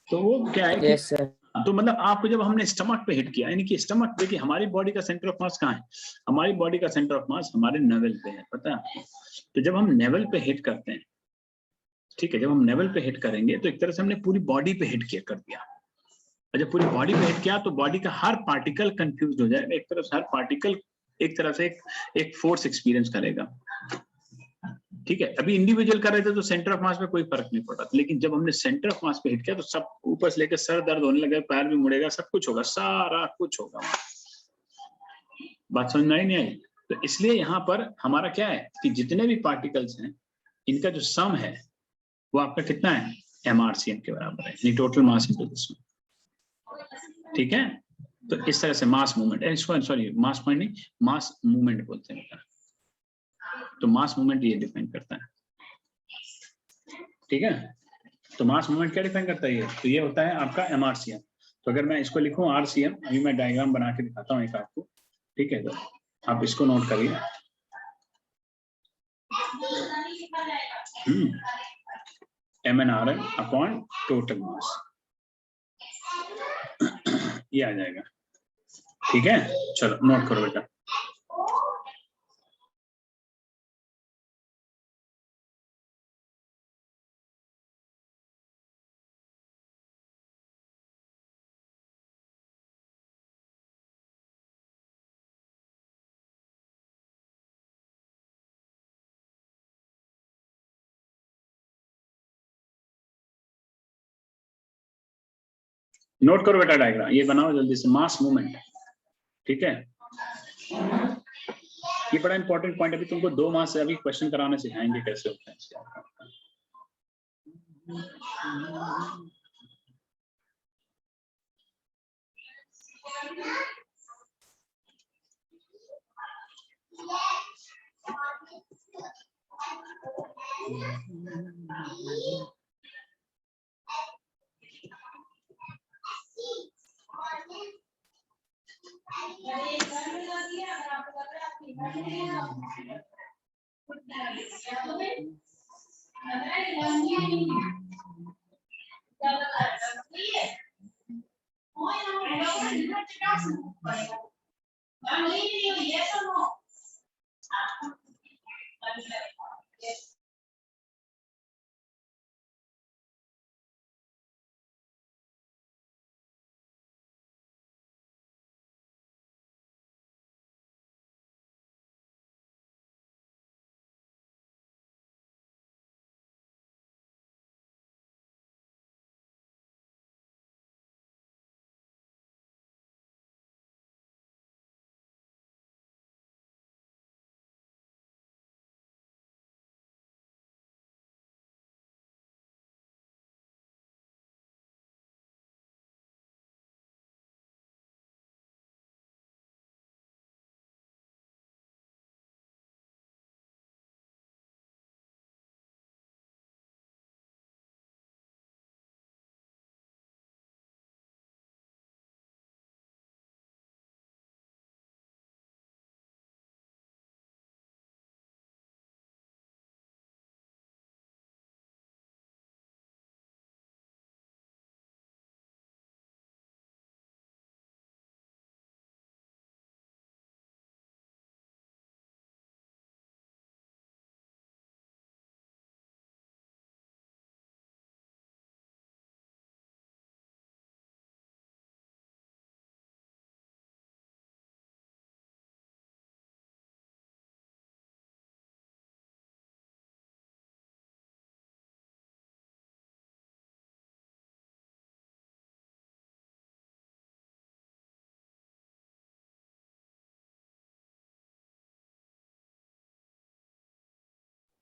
तो वो क्या है कि तो मतलब आपको जब हमने स्टमक पे हिट किया, यानी कि स्टमक, देखिए हमारी बॉडी का सेंटर ऑफ मास कहाँ है, हमारी बॉडी का सेंटर ऑफ मास हमारे नेवल पे है, पता है आपको। तो जब हम नेवल पे हिट करते हैं, ठीक है, जब हम नेवल पे हिट करेंगे तो एक तरह से हमने पूरी बॉडी पे हिट किया कर दिया, और जब पूरी बॉडी पे हिट किया तो बॉडी का हर पार्टिकल कंफ्यूज हो जाएगा, एक तरफ से हर पार्टिकल एक तरह से एक फोर्स एक्सपीरियंस करेगा, ठीक है। अभी इंडिविजुअल कर रहे थे तो सेंटर ऑफ मास में कोई फर्क नहीं पड़ा, लेकिन जब हमने सेंटर ऑफ मास पे हिट किया तो सब ऊपर से लेकर सर दर्द होने लगा, पैर भी मुड़ेगा, सब कुछ होगा, सारा कुछ होगा। बात समझ में आई नहीं आई? तो इसलिए यहाँ पर हमारा क्या है कि जितने भी पार्टिकल्स हैं, इनका जो सम है वो आपका कितना है, MRCM के बराबर है, टोटल मास इनटू दिस, ठीक है। तो इस तरह से mass movement, sorry mass point नहीं, मास मूवमेंट बोलते हैं, तो मास मूवमेंट ये डिफाइन करता है, ठीक है। तो मास मूवमेंट क्या डिफाइन करता है ये, तो ये होता है आपका MRCM। तो अगर मैं इसको लिखूं RCM, अभी मैं डायग्राम बना के दिखाता हूँ एक आपको, ठीक है, तो आप इसको नोट करिए। MnRm अपॉन टोटल मास, ये आ जाएगा, ठीक है। चलो नोट करो बेटा। नोट करो बेटा डायग्राम, ये बनाओ जल्दी से, मास मूवमेंट, ठीक है। ये बड़ा इंपॉर्टेंट पॉइंट, अभी तुमको 2 माह से अभी क्वेश्चन कराने सिखाएंगे कैसे होता है।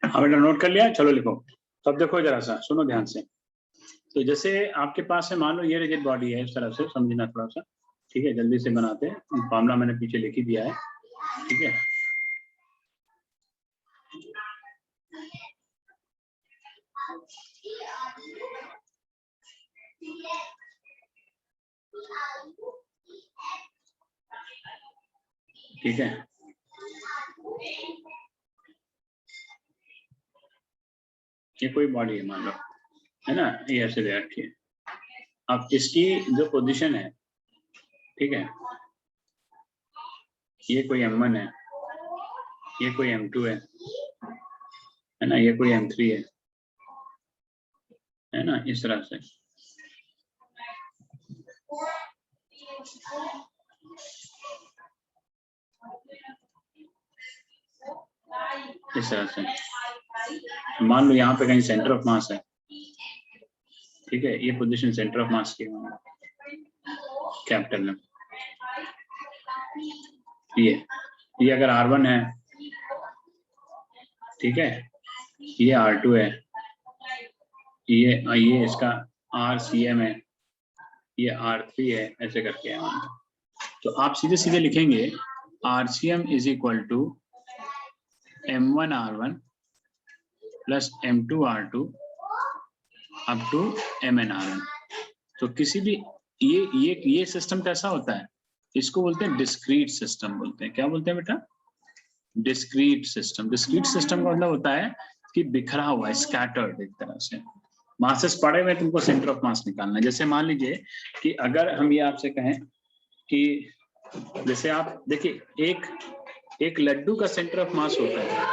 हाँ बेटा नोट कर लिया, चलो लिखो। तो अब देखो जरा सा, सुनो ध्यान से। तो जैसे आपके पास है, मान लो ये रिजिड बॉडी है, इस तरह से समझना थोड़ा सा, ठीक है। जल्दी से बनाते हैं, फॉर्मूला मैंने पीछे लिख ही दिया है, ठीक है। ठीक है, ये कोई बॉडी है मान लो, है ना, ये ऐसे दे रखी है। अब इसकी जो पोजीशन है, ठीक है, ये कोई M1 है, ये कोई M2 है ना, ये कोई M3 है ना, इस तरह से। इस तरह से मान लो यहाँ पे कहीं सेंटर ऑफ मास है, ठीक है, ये पोजीशन सेंटर ऑफ मास की कैपिटल में। ये अगर R1 है, ठीक है, ये R2 है, ये इसका RCM है, ये R3 है, ऐसे करके है। तो आप सीधे सीधे लिखेंगे RCM is equal to M1R1 plus M2R2 up to MNRN। तो किसी भी ये सिस्टम कैसा होता है, इसको बोलते हैं डिस्क्रीट सिस्टम बोलते हैं। क्या बोलते हैं बेटा? Discrete system. डिस्क्रीट सिस्टम का मतलब होता है कि बिखरा हुआ है, स्कैटर्ड एक तरह से। मासेस पड़े हुए, तुमको सेंटर ऑफ मास निकालना है। जैसे मान लीजिए कि अगर हम ये आपसे कहें कि जैसे आप देखिए एक लड्डू का सेंटर ऑफ मास होता है,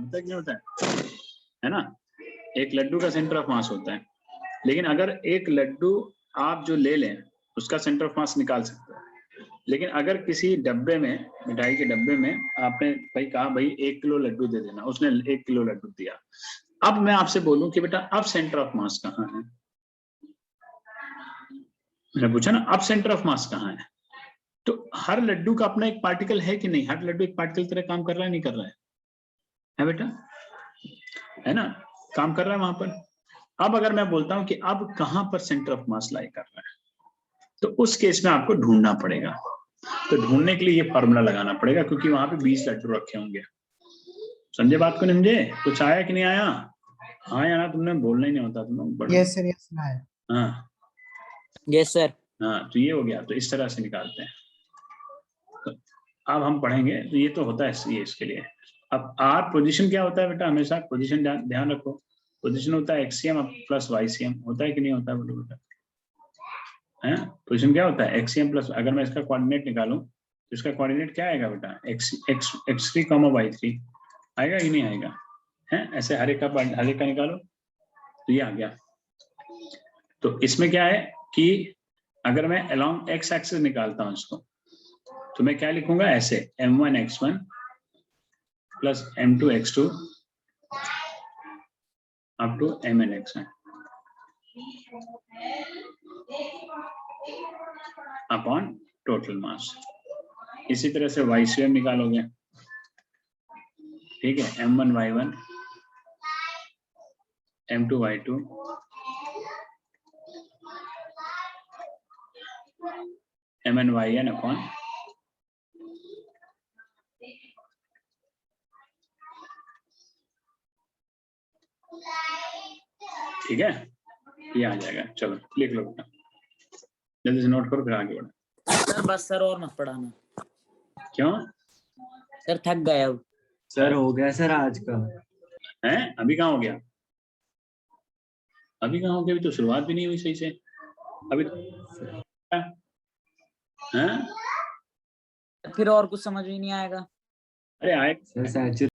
मतलब क्या होता है ना, एक लड्डू का सेंटर ऑफ मास होता है। लेकिन अगर एक लड्डू आप जो ले लें उसका सेंटर ऑफ मास निकाल सकते हो। लेकिन अगर किसी डब्बे में, मिठाई के डब्बे में आपने भाई कहा भाई 1 किलो लड्डू दे देना, उसने 1 किलो लड्डू दिया। अब मैं आपसे बोलूं कि बेटा अब सेंटर ऑफ मास कहाँ है, मैंने पूछा ना अब सेंटर ऑफ मास कहाँ है। तो हर लड्डू का अपना एक पार्टिकल है कि नहीं? हर लड्डू एक पार्टिकल की तरह काम कर रहा है, नहीं कर रहा है बेटा? है ना, काम कर रहा है वहां पर। अब अगर मैं बोलता हूं कि अब कहां पर सेंटर ऑफ मास लाई कर रहा है, तो उस केस में आपको ढूंढना पड़ेगा। तो ढूंढने के लिए ये फॉर्मूला लगाना पड़ेगा, क्योंकि वहां पे 20 लड्डू रखे होंगे। समझे बात को? समझे? कुछ आया कि नहीं आया? हाँ या ना, तुमने बोलना ही नहीं होता तुम। यस सर, यस है। हाँ यस सर। हाँ, तो ये हो गया। तो इस तरह से निकालते हैं। तो अब हम पढ़ेंगे, तो ये तो होता है ये इसके लिए। अब आर पोजीशन क्या होता है बेटा? हमेशा पोजीशन ध्यान रखो। पोजीशन होता है एक्सियम प्लस वाईसीएम, होता है कि नहीं होता है बोलो बेटा? है पोजीशन क्या होता है? एक्सियम प्लस, अगर मैं इसका कोऑर्डिनेट निकालूं तो इसका कोऑर्डिनेट क्या आएगा बेटा? x3, y3 आएगा कि नहीं आएगा? है ऐसे हर एक का निकालो, तो ये आ गया। तो इसमें क्या है कि अगर मैं अलोंग x एक्सिस निकालता हूं इसको, तो मैं क्या लिखूंगा ऐसे, m1x1 plus m2x2 up to mnx1 upon total mass. इसी तरह से YCM निकालोगे, ठीक है, m1y1 m2y2 mnyn अपॉन ठीक है, ये आ जाएगा। चलो लिख लो बेटा, जल्दी से नोट करो फिर आगे बढ़ो। सर बस सर और मत पढ़ाना। क्यों सर थक गए अब। सर हो गया सर आज का। है? अभी कहाँ हो गया? अभी कहाँ हो गया? अभी तो शुरुआत भी नहीं हुई सही से। अभी हैं? फिर और कुछ समझ में नहीं आएगा। अरे आए सर